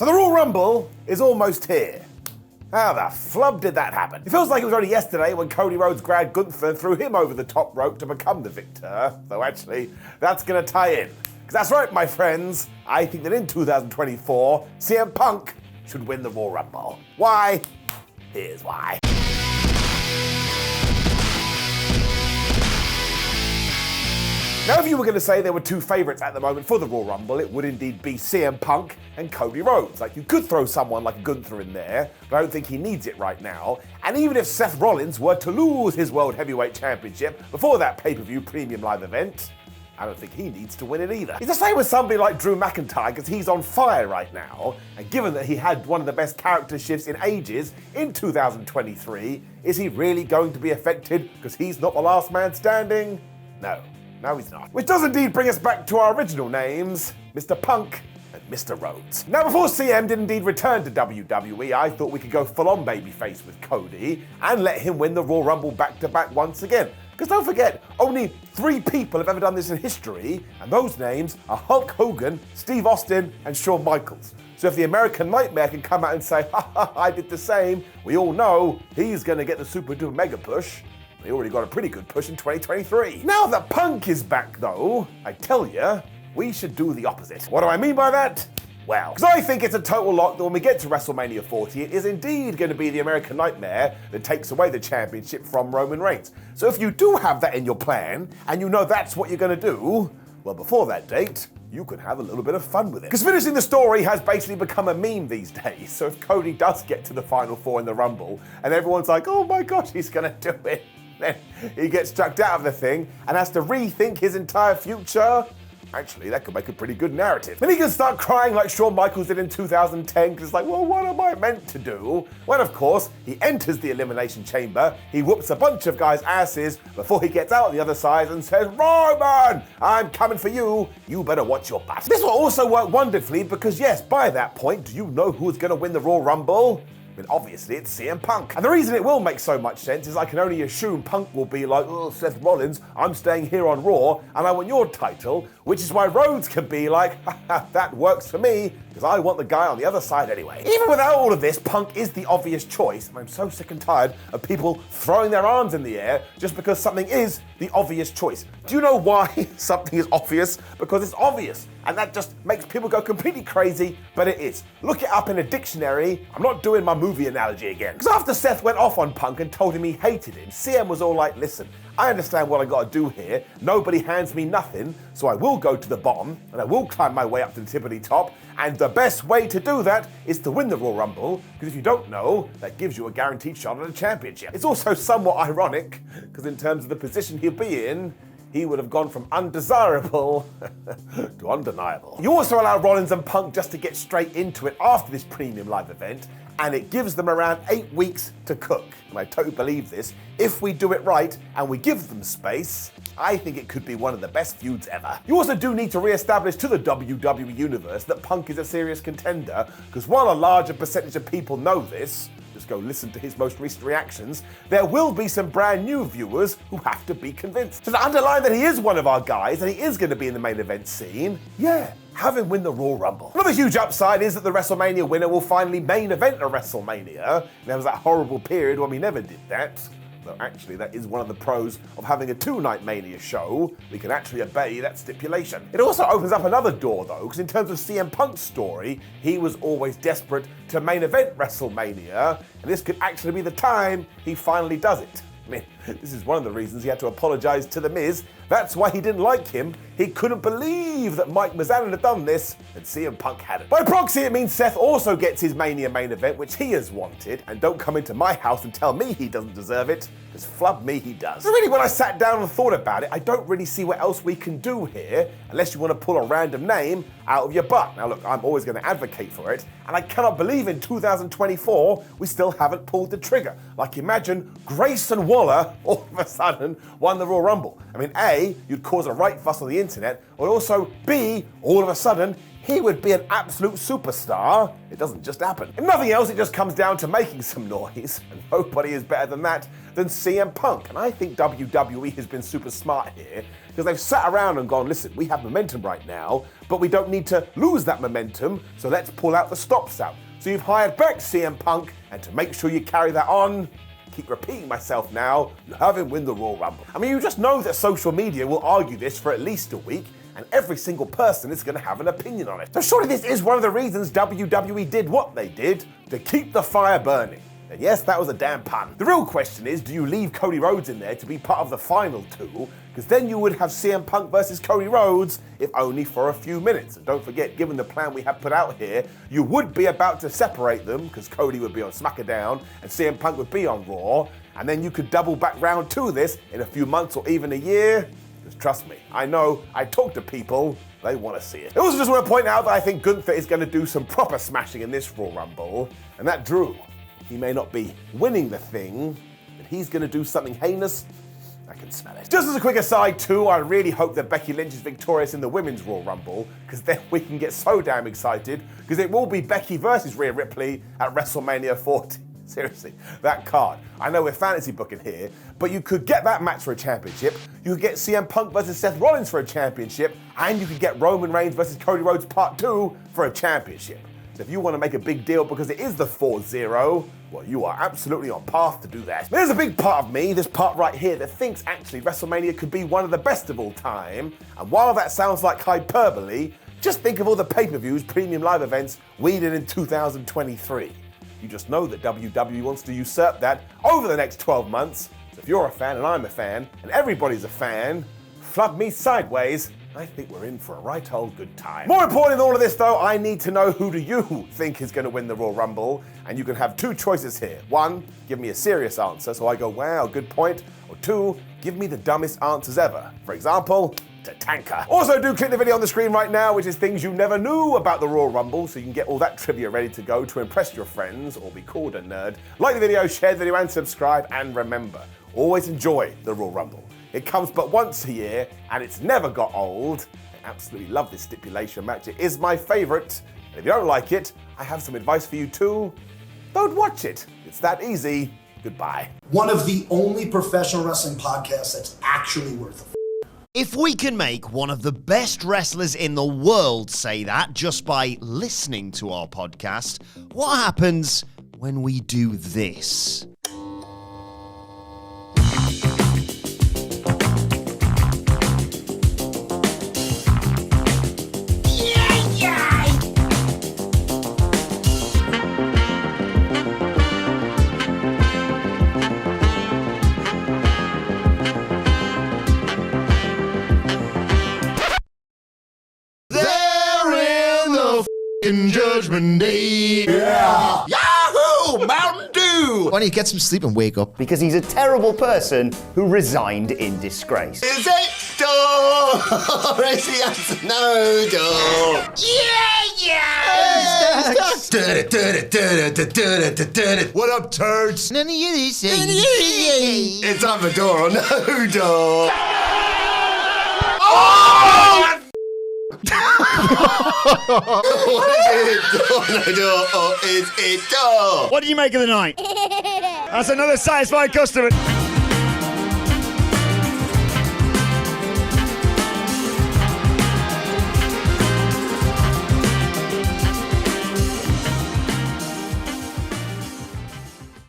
So the Royal Rumble is almost here. How the flub did that happen? It feels like it was only yesterday when Cody Rhodes grabbed Gunther and threw him over the top rope to become the victor. Though actually, that's gonna tie in. Because that's right, my friends. I think that in 2024, CM Punk should win the Royal Rumble. Why? Here's why. Now, if you were going to say there were two favourites at the moment for the Royal Rumble, it would indeed be CM Punk and Cody Rhodes. Like, you could throw someone like Gunther in there, but I don't think he needs it right now. And even if Seth Rollins were to lose his World Heavyweight Championship before that pay-per-view premium live event, I don't think he needs to win it either. It's the same with somebody like Drew McIntyre, because he's on fire right now. And given that he had one of the best character shifts in ages in 2023, is he really going to be affected because he's not the last man standing? No, he's not. Which does indeed bring us back to our original names, Mr. Punk and Mr. Rhodes. Now, before CM did indeed return to WWE, I thought we could go full-on babyface with Cody and let him win the Royal Rumble back-to-back once again. Because don't forget, only 3 people have ever done this in history, and those names are Hulk Hogan, Steve Austin, and Shawn Michaels. So if the American Nightmare can come out and say, ha, I did the same, we all know he's going to get the super duper mega push. They already got a pretty good push in 2023. Now that Punk is back though, I tell ya, we should do the opposite. What do I mean by that? Well, because I think it's a total lock that when we get to WrestleMania 40, it is indeed going to be the American Nightmare that takes away the championship from Roman Reigns. So if you do have that in your plan, and you know that's what you're going to do, well, before that date, you can have a little bit of fun with it. Because finishing the story has basically become a meme these days. So if Cody does get to the Final Four in the Rumble, and everyone's like, oh my gosh, he's going to do it, then he gets chucked out of the thing and has to rethink his entire future. Actually, that could make a pretty good narrative. Then he can start crying like Shawn Michaels did in 2010, because it's like, well, what am I meant to do? Well, of course, he enters the Elimination Chamber, he whoops a bunch of guys' asses before he gets out the other side and says, Roman, I'm coming for you, you better watch your butt. This will also work wonderfully because, yes, by that point, do you know who's going to win the Royal Rumble? I mean, obviously, it's CM Punk. And the reason it will make so much sense is I can only assume Punk will be like, oh, Seth Rollins, I'm staying here on Raw, and I want your title, which is why Rhodes can be like, that works for me, because I want the guy on the other side anyway. Even without all of this, Punk is the obvious choice, and I'm so sick and tired of people throwing their arms in the air just because something is the obvious choice. Do you know why something is obvious? Because it's obvious. And that just makes people go completely crazy, but it is. Look it up in a dictionary. I'm not doing my movie analogy again. Because after Seth went off on Punk and told him he hated him, CM was all like, listen, I understand what I gotta do here. Nobody hands me nothing, so I will go to the bottom, and I will climb my way up to the tippity top, and the best way to do that is to win the Royal Rumble, because if you don't know, that gives you a guaranteed shot at a championship. It's also somewhat ironic, because in terms of the position he'll be in, he would have gone from undesirable to undeniable. You also allow Rollins and Punk just to get straight into it after this premium live event, and it gives them around 8 weeks to cook. And I totally believe this. If we do it right and we give them space, I think it could be one of the best feuds ever. You also do need to re-establish to the WWE universe that Punk is a serious contender, because while a larger percentage of people know this, just go listen to his most recent reactions, there will be some brand new viewers who have to be convinced. So to underline that he is one of our guys and he is going to be in the main event scene, yeah, have him win the Royal Rumble. Another huge upside is that the WrestleMania winner will finally main event a WrestleMania. There was that horrible period when we never did that. Though actually, that is one of the pros of having a 2-night Mania show. We can actually obey that stipulation. It also opens up another door, though, because in terms of CM Punk's story, he was always desperate to main event WrestleMania, and this could actually be the time he finally does it. I mean, this is one of the reasons he had to apologize to The Miz. That's why he didn't like him. He couldn't believe that Mike Mizanin had done this, and CM Punk hadn't. By proxy, it means Seth also gets his Mania main event, which he has wanted, and don't come into my house and tell me he doesn't deserve it, because flub me, he does. So really, when I sat down and thought about it, I don't really see what else we can do here, unless you want to pull a random name out of your butt. Now look, I'm always going to advocate for it, and I cannot believe in 2024 we still haven't pulled the trigger. Like, imagine Grayson Waller all of a sudden won the Royal Rumble. I mean, A, you'd cause a right fuss on the internet, or also B, all of a sudden, he would be an absolute superstar. It doesn't just happen. If nothing else, it just comes down to making some noise, and nobody is better than that than CM Punk. And I think WWE has been super smart here, because they've sat around and gone, listen, we have momentum right now, but we don't need to lose that momentum, so let's pull out the stops out. So you've hired back CM Punk, and to make sure you carry that on, keep repeating myself now, you have him win the Royal Rumble. I mean, you just know that social media will argue this for at least a week, and every single person is going to have an opinion on it. So surely this is one of the reasons WWE did what they did, to keep the fire burning. And yes, that was a damn pun. The real question is, do you leave Cody Rhodes in there to be part of the final two? Because then you would have CM Punk versus Cody Rhodes, if only for a few minutes. And don't forget, given the plan we have put out here, you would be about to separate them, because Cody would be on SmackDown and CM Punk would be on Raw. And then you could double back round to this in a few months or even a year. Just trust me, I know, I talk to people, they want to see it. I also just want to point out that I think Gunther is going to do some proper smashing in this Royal Rumble. And that Drew, he may not be winning the thing, but he's going to do something heinous. I can smell it. Just as a quick aside too, I really hope that Becky Lynch is victorious in the Women's Royal Rumble, because then we can get so damn excited, because it will be Becky versus Rhea Ripley at WrestleMania 40. Seriously, that card. I know we're fantasy booking here, but you could get that match for a championship, you could get CM Punk versus Seth Rollins for a championship, and you could get Roman Reigns versus Cody Rhodes Part 2 for a championship. So if you want to make a big deal because it is the 4-0, well, you are absolutely on path to do that. There's a big part of me, this part right here, that thinks actually WrestleMania could be one of the best of all time. And while that sounds like hyperbole, just think of all the pay-per-views, premium live events we did in 2023. You just know that WWE wants to usurp that over the next 12 months. So if you're a fan and I'm a fan, and everybody's a fan, flub me sideways, I think we're in for a right old good time. More important than all of this though, I need to know who do you think is going to win the Royal Rumble, and you can have two choices here. One, give me a serious answer, so I go, wow, good point. Or two, give me the dumbest answers ever. For example, Tatanka. Also, do click the video on the screen right now, which is things you never knew about the Royal Rumble, so you can get all that trivia ready to go to impress your friends or be called a nerd. Like the video, share the video, and subscribe. And remember, always enjoy the Royal Rumble. It comes but once a year, and it's never got old. I absolutely love this stipulation match. It is my favorite. And if you don't like it, I have some advice for you too. Don't watch it. It's that easy. Goodbye. One of the only professional wrestling podcasts that's actually worth it. If we can make one of the best wrestlers in the world say that just by listening to our podcast, what happens when we do this? Judgment Day. Yeah. Yahoo! Mountain Dew! Why don't you get some sleep and wake up? Because he's a terrible person who resigned in disgrace. Is it door? Or is the answer no door? Yeah! What up, turds? None of you this It's either door or no door. What is it? Door, no door, or is it door? What do you make of the night? That's another satisfied customer.